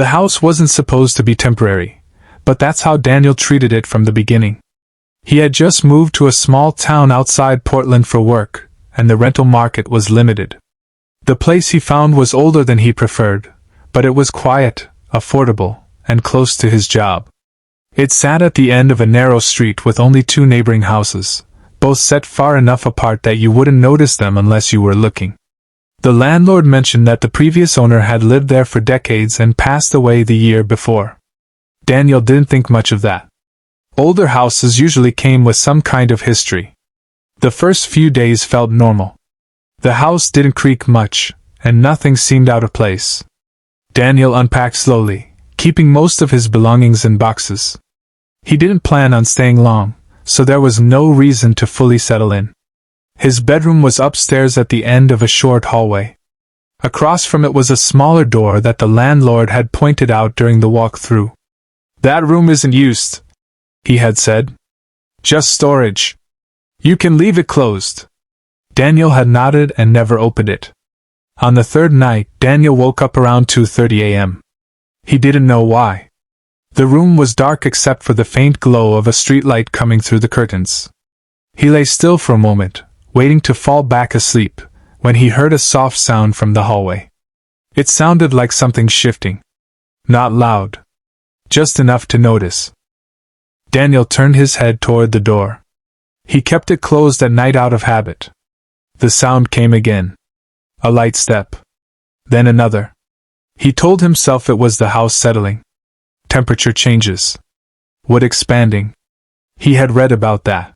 The house wasn't supposed to be temporary, but that's how Daniel treated it from the beginning. He had just moved to a small town outside Portland for work, and the rental market was limited. The place he found was older than he preferred, but it was quiet, affordable, and close to his job. It sat at the end of a narrow street with only 2 neighboring houses, both set far enough apart that you wouldn't notice them unless you were looking. The landlord mentioned that the previous owner had lived there for decades and passed away the year before. Daniel didn't think much of that. Older houses usually came with some kind of history. The first few days felt normal. The house didn't creak much, and nothing seemed out of place. Daniel unpacked slowly, keeping most of his belongings in boxes. He didn't plan on staying long, so there was no reason to fully settle in. His bedroom was upstairs at the end of a short hallway. Across from it was a smaller door that the landlord had pointed out during the walk-through. "That room isn't used," he had said. "Just storage. You can leave it closed." Daniel had nodded and never opened it. On the third night, Daniel woke up around 2:30 a.m. He didn't know why. The room was dark except for the faint glow of a streetlight coming through the curtains. He lay still for a moment, waiting to fall back asleep, when he heard a soft sound from the hallway. It sounded like something shifting. Not loud. Just enough to notice. Daniel turned his head toward the door. He kept it closed at night out of habit. The sound came again. A light step. Then another. He told himself it was the house settling. Temperature changes. Wood expanding. He had read about that.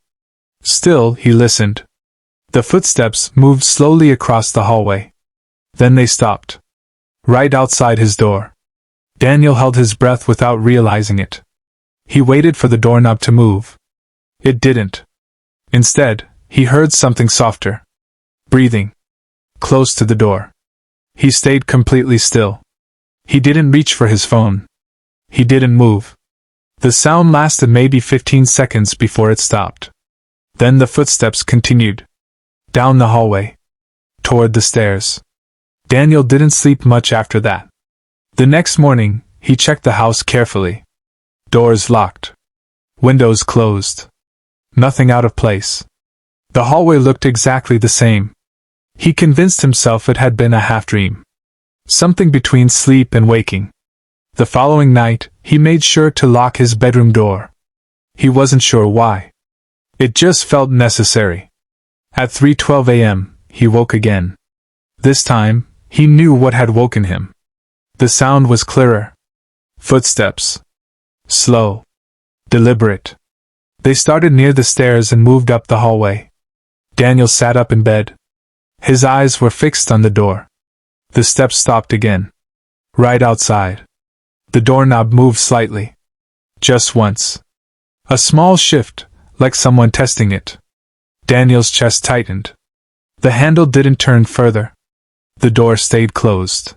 Still, he listened. The footsteps moved slowly across the hallway. Then they stopped. Right outside his door. Daniel held his breath without realizing it. He waited for the doorknob to move. It didn't. Instead, he heard something softer. Breathing. Close to the door. He stayed completely still. He didn't reach for his phone. He didn't move. The sound lasted maybe 15 seconds before it stopped. Then the footsteps continued. Down the hallway. Toward the stairs. Daniel didn't sleep much after that. The next morning, he checked the house carefully. Doors locked. Windows closed. Nothing out of place. The hallway looked exactly the same. He convinced himself it had been a half-dream. Something between sleep and waking. The following night, he made sure to lock his bedroom door. He wasn't sure why. It just felt necessary. At 3:12 a.m., he woke again. This time, he knew what had woken him. The sound was clearer. Footsteps. Slow. Deliberate. They started near the stairs and moved up the hallway. Daniel sat up in bed. His eyes were fixed on the door. The steps stopped again. Right outside. The doorknob moved slightly. Just once. A small shift, like someone testing it. Daniel's chest tightened. The handle didn't turn further. The door stayed closed.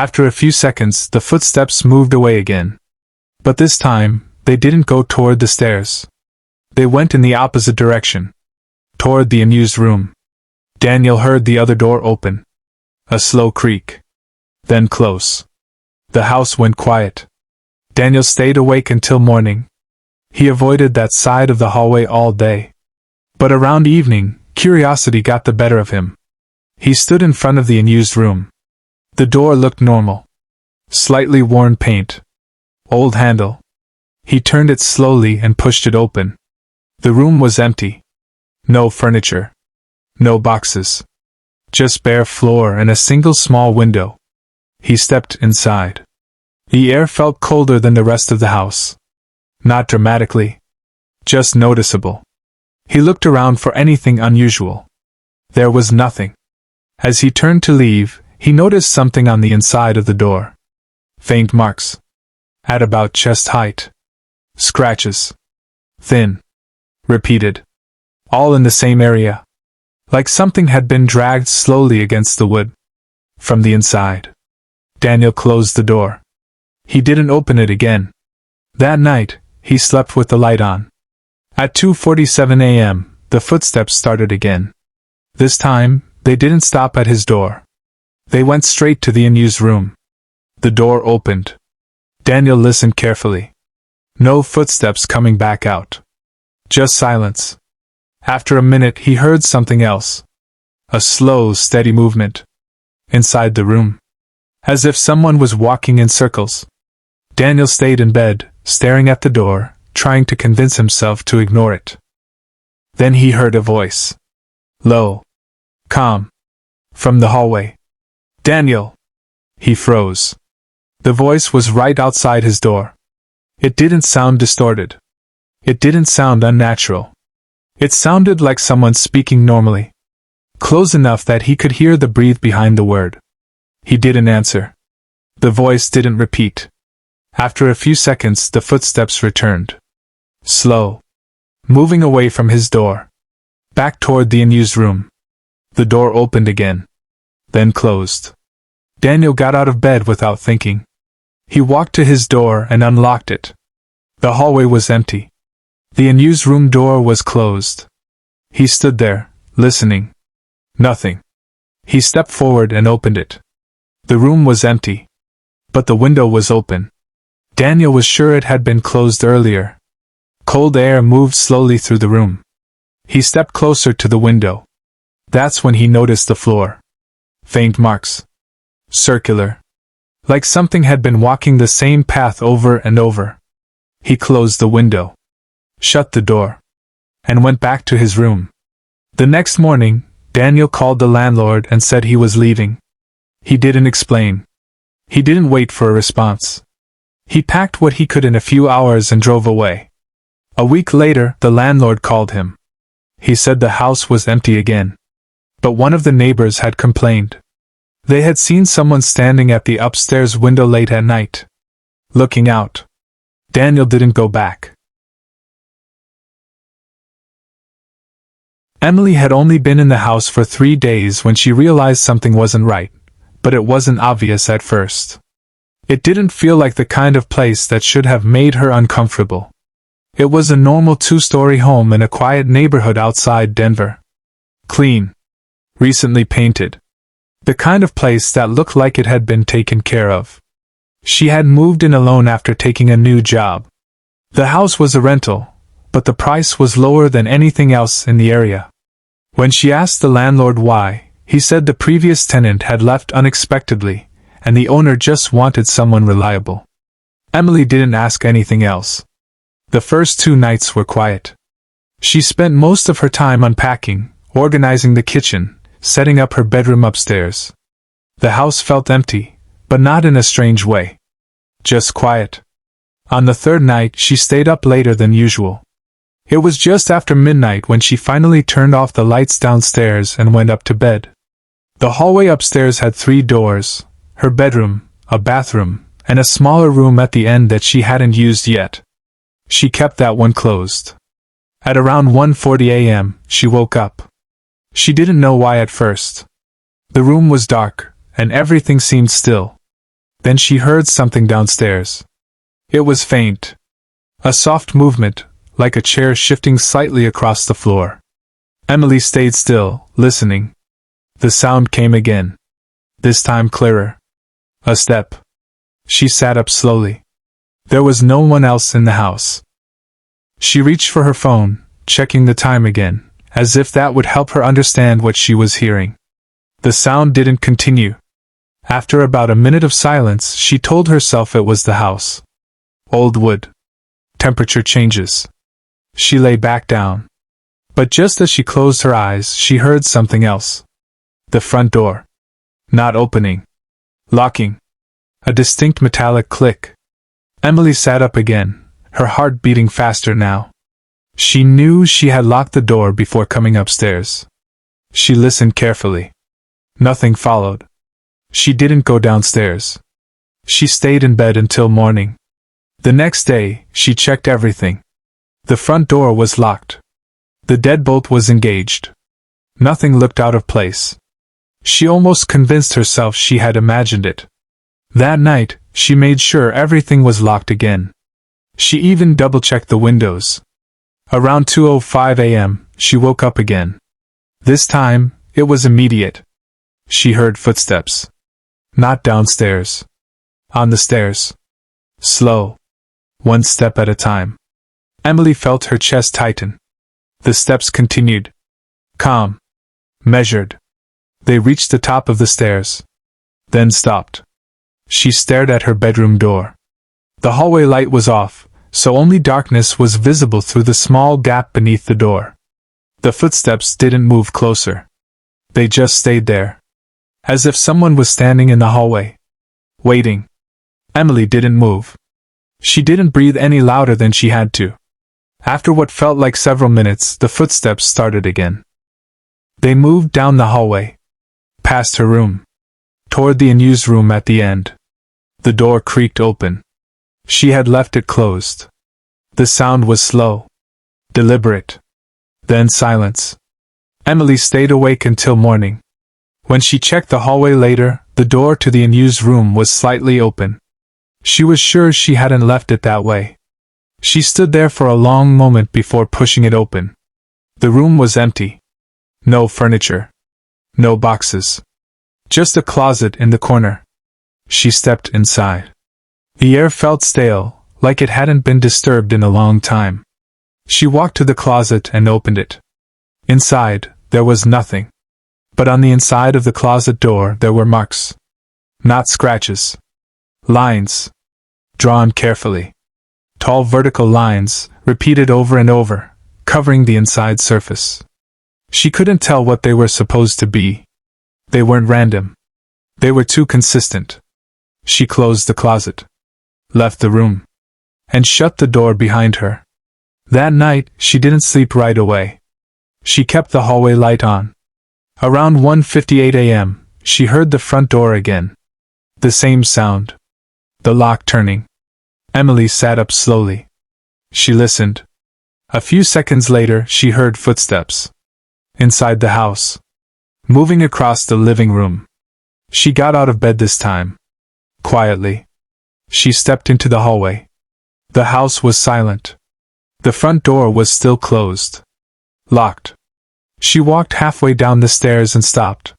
After a few seconds, the footsteps moved away again. But this time, they didn't go toward the stairs. They went in the opposite direction. Toward the unused room. Daniel heard the other door open. A slow creak. Then close. The house went quiet. Daniel stayed awake until morning. He avoided that side of the hallway all day. But around evening, curiosity got the better of him. He stood in front of the unused room. The door looked normal. Slightly worn paint. Old handle. He turned it slowly and pushed it open. The room was empty. No furniture. No boxes. Just bare floor and a single small window. He stepped inside. The air felt colder than the rest of the house. Not dramatically. Just noticeable. He looked around for anything unusual. There was nothing. As he turned to leave, he noticed something on the inside of the door. Faint marks. At about chest height. Scratches. Thin. Repeated. All in the same area. Like something had been dragged slowly against the wood. From the inside. Daniel closed the door. He didn't open it again. That night, he slept with the light on. At 2:47 a.m., the footsteps started again. This time, they didn't stop at his door. They went straight to the unused room. The door opened. Daniel listened carefully. No footsteps coming back out. Just silence. After a minute he heard something else. A slow, steady movement. Inside the room. As if someone was walking in circles. Daniel stayed in bed, staring at the door, trying to convince himself to ignore it. Then he heard a voice. Low. Calm. From the hallway. Daniel! He froze. The voice was right outside his door. It didn't sound distorted. It didn't sound unnatural. It sounded like someone speaking normally. Close enough that he could hear the breathe behind the word. He didn't answer. The voice didn't repeat. After a few seconds the footsteps returned. Slow. Moving away from his door. Back toward the unused room. The door opened again. Then closed. Daniel got out of bed without thinking. He walked to his door and unlocked it. The hallway was empty. The unused room door was closed. He stood there, listening. Nothing. He stepped forward and opened it. The room was empty. But the window was open. Daniel was sure it had been closed earlier. Cold air moved slowly through the room. He stepped closer to the window. That's when he noticed the floor. Faint marks. Circular. Like something had been walking the same path over and over. He closed the window. Shut the door. And went back to his room. The next morning, Daniel called the landlord and said he was leaving. He didn't explain. He didn't wait for a response. He packed what he could in a few hours and drove away. A week later, the landlord called him. He said the house was empty again. But one of the neighbors had complained. They had seen someone standing at the upstairs window late at night. Looking out. Daniel didn't go back. Emily had only been in the house for 3 days when she realized something wasn't right, but it wasn't obvious at first. It didn't feel like the kind of place that should have made her uncomfortable. It was a normal 2-story home in a quiet neighborhood outside Denver. Clean. Recently painted. The kind of place that looked like it had been taken care of. She had moved in alone after taking a new job. The house was a rental, but the price was lower than anything else in the area. When she asked the landlord why, he said the previous tenant had left unexpectedly, and the owner just wanted someone reliable. Emily didn't ask anything else. The first 2 nights were quiet. She spent most of her time unpacking, organizing the kitchen, setting up her bedroom upstairs. The house felt empty, but not in a strange way. Just quiet. On the 3rd night she stayed up later than usual. It was just after midnight when she finally turned off the lights downstairs and went up to bed. The hallway upstairs had 3 doors, her bedroom, a bathroom, and a smaller room at the end that she hadn't used yet. She kept that one closed. At around 1:40 a.m., she woke up. She didn't know why at first. The room was dark, and everything seemed still. Then she heard something downstairs. It was faint. A soft movement, like a chair shifting slightly across the floor. Emily stayed still, listening. The sound came again. This time clearer. A step. She sat up slowly. There was no one else in the house. She reached for her phone, checking the time again, as if that would help her understand what she was hearing. The sound didn't continue. After about a minute of silence, she told herself it was the house. Old wood. Temperature changes. She lay back down. But just as she closed her eyes, she heard something else. The front door. Not opening. Locking. A distinct metallic click. Emily sat up again, her heart beating faster now. She knew she had locked the door before coming upstairs. She listened carefully. Nothing followed. She didn't go downstairs. She stayed in bed until morning. The next day, she checked everything. The front door was locked. The deadbolt was engaged. Nothing looked out of place. She almost convinced herself she had imagined it. That night, she made sure everything was locked again. She even double-checked the windows. Around 2:05 a.m., she woke up again. This time, it was immediate. She heard footsteps. Not downstairs. On the stairs. Slow. One step at a time. Emily felt her chest tighten. The steps continued. Calm. Measured. They reached the top of the stairs. Then stopped. She stared at her bedroom door. The hallway light was off, so only darkness was visible through the small gap beneath the door. The footsteps didn't move closer. They just stayed there. As if someone was standing in the hallway. Waiting. Emily didn't move. She didn't breathe any louder than she had to. After what felt like several minutes, the footsteps started again. They moved down the hallway. Past her room. Toward the unused room at the end. The door creaked open. She had left it closed. The sound was slow. Deliberate. Then silence. Emily stayed awake until morning. When she checked the hallway later, the door to the unused room was slightly open. She was sure she hadn't left it that way. She stood there for a long moment before pushing it open. The room was empty. No furniture. No boxes. Just a closet in the corner. She stepped inside. The air felt stale, like it hadn't been disturbed in a long time. She walked to the closet and opened it. Inside, there was nothing. But on the inside of the closet door there were marks. Not scratches. Lines. Drawn carefully. Tall vertical lines, repeated over and over, covering the inside surface. She couldn't tell what they were supposed to be. They weren't random. They were too consistent. She closed the closet. Left the room. And shut the door behind her. That night, she didn't sleep right away. She kept the hallway light on. Around 1:58 a.m., she heard the front door again. The same sound. The lock turning. Emily sat up slowly. She listened. A few seconds later, she heard footsteps. Inside the house. Moving across the living room. She got out of bed this time. Quietly. She stepped into the hallway. The house was silent. The front door was still closed. Locked. She walked halfway down the stairs and stopped.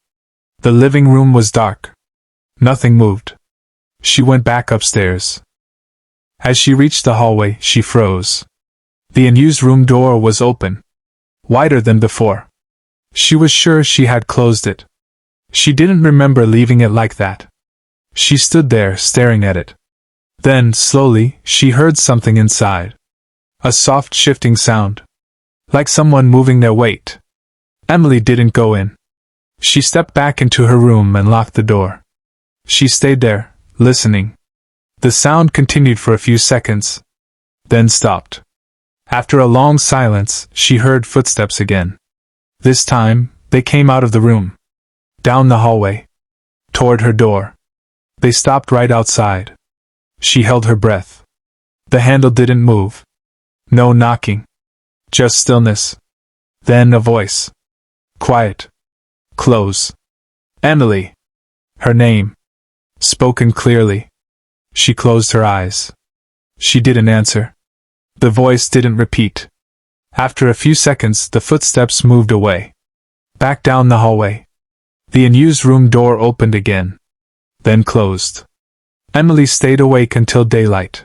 The living room was dark. Nothing moved. She went back upstairs. As she reached the hallway, she froze. The unused room door was open. Wider than before. She was sure she had closed it. She didn't remember leaving it like that. She stood there, staring at it. Then, slowly, she heard something inside. A soft shifting sound. Like someone moving their weight. Emily didn't go in. She stepped back into her room and locked the door. She stayed there, listening. The sound continued for a few seconds. Then stopped. After a long silence, she heard footsteps again. This time, they came out of the room. Down the hallway. Toward her door. They stopped right outside. She held her breath. The handle didn't move. No knocking. Just stillness. Then a voice. Quiet. Close. Emily. Her name. Spoken clearly. She closed her eyes. She didn't answer. The voice didn't repeat. After a few seconds, the footsteps moved away. Back down the hallway. The unused room door opened again. Then closed. Emily stayed awake until daylight.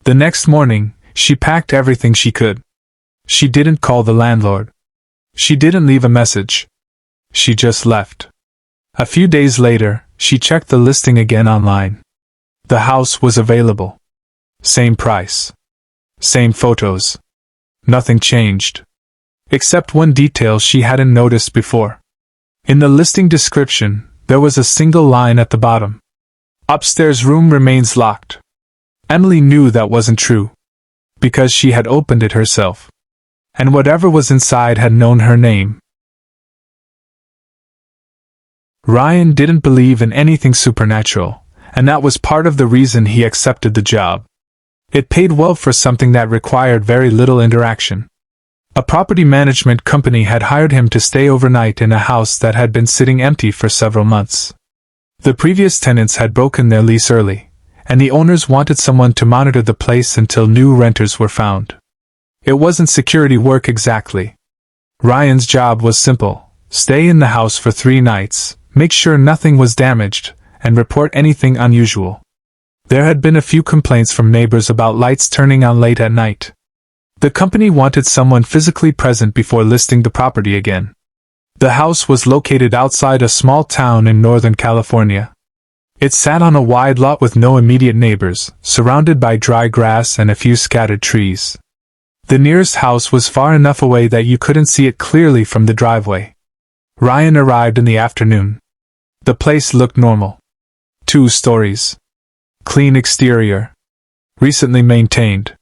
The next morning, she packed everything she could. She didn't call the landlord. She didn't leave a message. She just left. A few days later, she checked the listing again online. The house was available. Same price. Same photos. Nothing changed. Except one detail she hadn't noticed before. In the listing description, there was a single line at the bottom. Upstairs room remains locked. Emily knew that wasn't true. Because she had opened it herself. And whatever was inside had known her name. Ryan didn't believe in anything supernatural, and that was part of the reason he accepted the job. It paid well for something that required very little interaction. A property management company had hired him to stay overnight in a house that had been sitting empty for several months. The previous tenants had broken their lease early, and the owners wanted someone to monitor the place until new renters were found. It wasn't security work exactly. Ryan's job was simple: stay in the house for 3 nights, make sure nothing was damaged, and report anything unusual. There had been a few complaints from neighbors about lights turning on late at night. The company wanted someone physically present before listing the property again. The house was located outside a small town in Northern California. It sat on a wide lot with no immediate neighbors, surrounded by dry grass and a few scattered trees. The nearest house was far enough away that you couldn't see it clearly from the driveway. Ryan arrived in the afternoon. The place looked normal. 2 stories. Clean exterior. Recently maintained.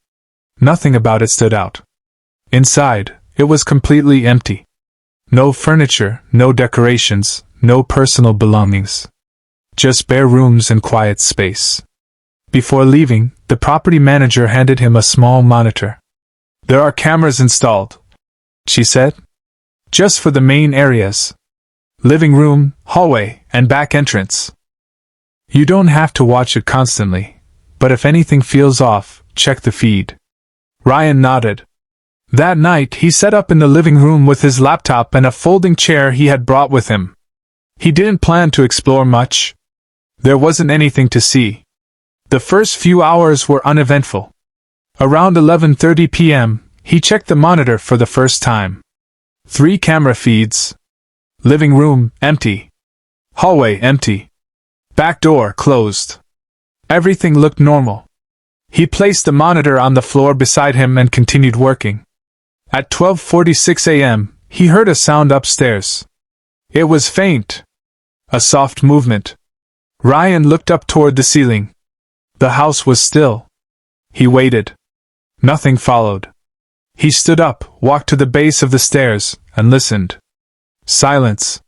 Nothing about it stood out. Inside, it was completely empty. No furniture, no decorations, no personal belongings. Just bare rooms and quiet space. Before leaving, the property manager handed him a small monitor. "There are cameras installed," she said. "Just for the main areas. Living room, hallway, and back entrance. You don't have to watch it constantly, but if anything feels off, check the feed." Ryan nodded. That night, he sat up in the living room with his laptop and a folding chair he had brought with him. He didn't plan to explore much. There wasn't anything to see. The first few hours were uneventful. Around 11:30 p.m., he checked the monitor for the first time. 3 camera feeds. Living room, empty. Hallway, empty. Back door, closed. Everything looked normal. He placed the monitor on the floor beside him and continued working. At 12:46 a.m., he heard a sound upstairs. It was faint. A soft movement. Ryan looked up toward the ceiling. The house was still. He waited. Nothing followed. He stood up, walked to the base of the stairs, and listened. Silence.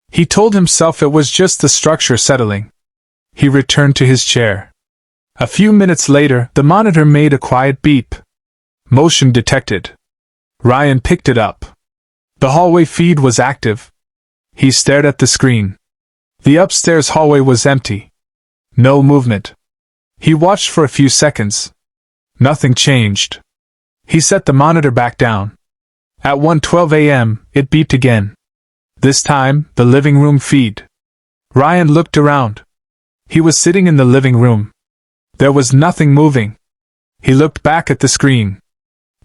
He told himself it was just the structure settling. He returned to his chair. A few minutes later, the monitor made a quiet beep. Motion detected. Ryan picked it up. The hallway feed was active. He stared at the screen. The upstairs hallway was empty. No movement. He watched for a few seconds. Nothing changed. He set the monitor back down. At 1:12 a.m., it beeped again. This time, the living room feed. Ryan looked around. He was sitting in the living room. There was nothing moving. He looked back at the screen.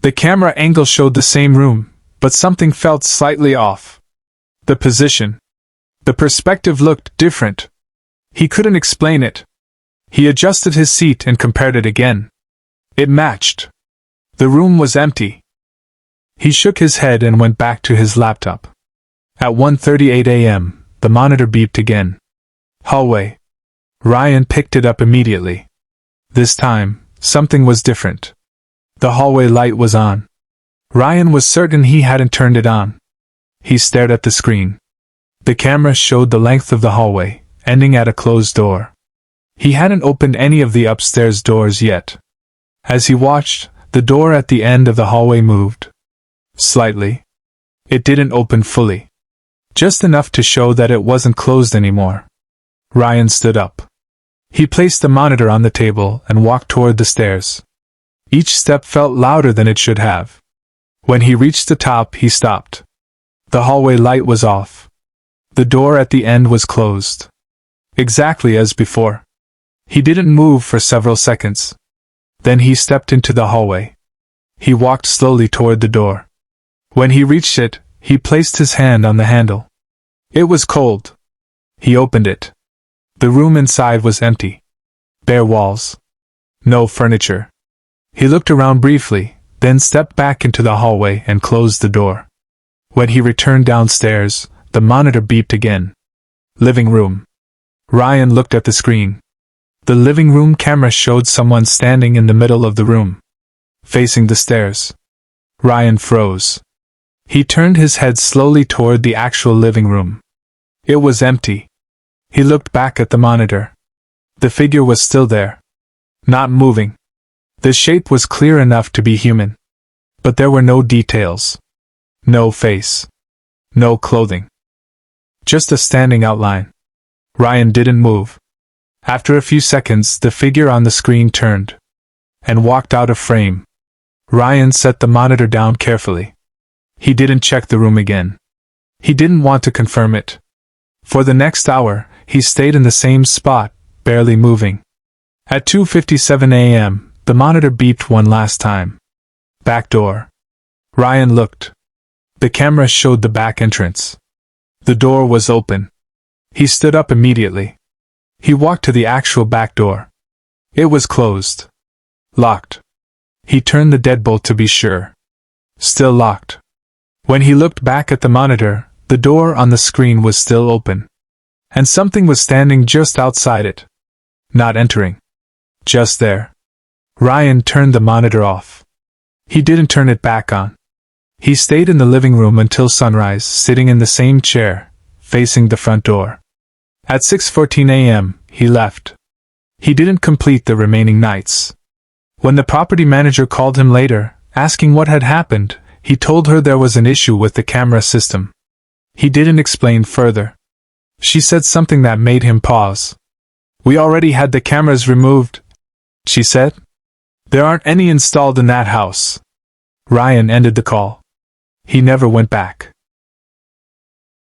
The camera angle showed the same room, but something felt slightly off. The position. The perspective looked different. He couldn't explain it. He adjusted his seat and compared it again. It matched. The room was empty. He shook his head and went back to his laptop. At 1:38 a.m., the monitor beeped again. Hallway. Ryan picked it up immediately. This time, something was different. The hallway light was on. Ryan was certain he hadn't turned it on. He stared at the screen. The camera showed the length of the hallway, ending at a closed door. He hadn't opened any of the upstairs doors yet. As he watched, the door at the end of the hallway moved. Slightly. It didn't open fully. Just enough to show that it wasn't closed anymore. Ryan stood up. He placed the monitor on the table and walked toward the stairs. Each step felt louder than it should have. When he reached the top, he stopped. The hallway light was off. The door at the end was closed. Exactly as before. He didn't move for several seconds. Then he stepped into the hallway. He walked slowly toward the door. When he reached it, he placed his hand on the handle. It was cold. He opened it. The room inside was empty. Bare walls. No furniture. He looked around briefly, then stepped back into the hallway and closed the door. When he returned downstairs, the monitor beeped again. Living room. Ryan looked at the screen. The living room camera showed someone standing in the middle of the room, facing the stairs. Ryan froze. He turned his head slowly toward the actual living room. It was empty. He looked back at the monitor. The figure was still there. Not moving. The shape was clear enough to be human. But there were no details. No face. No clothing. Just a standing outline. Ryan didn't move. After a few seconds, the figure on the screen turned and walked out of frame. Ryan set the monitor down carefully. He didn't check the room again. He didn't want to confirm it. For the next hour, he stayed in the same spot, barely moving. At 2:57 a.m., the monitor beeped one last time. Back door. Ryan looked. The camera showed the back entrance. The door was open. He stood up immediately. He walked to the actual back door. It was closed. Locked. He turned the deadbolt to be sure. Still locked. When he looked back at the monitor, the door on the screen was still open. And something was standing just outside it. Not entering. Just there. Ryan turned the monitor off. He didn't turn it back on. He stayed in the living room until sunrise, sitting in the same chair, facing the front door. At 6:14 a.m., he left. He didn't complete the remaining nights. When the property manager called him later, asking what had happened, he told her there was an issue with the camera system. He didn't explain further. She said something that made him pause. "We already had the cameras removed," she said. "There aren't any installed in that house." Ryan ended the call. He never went back.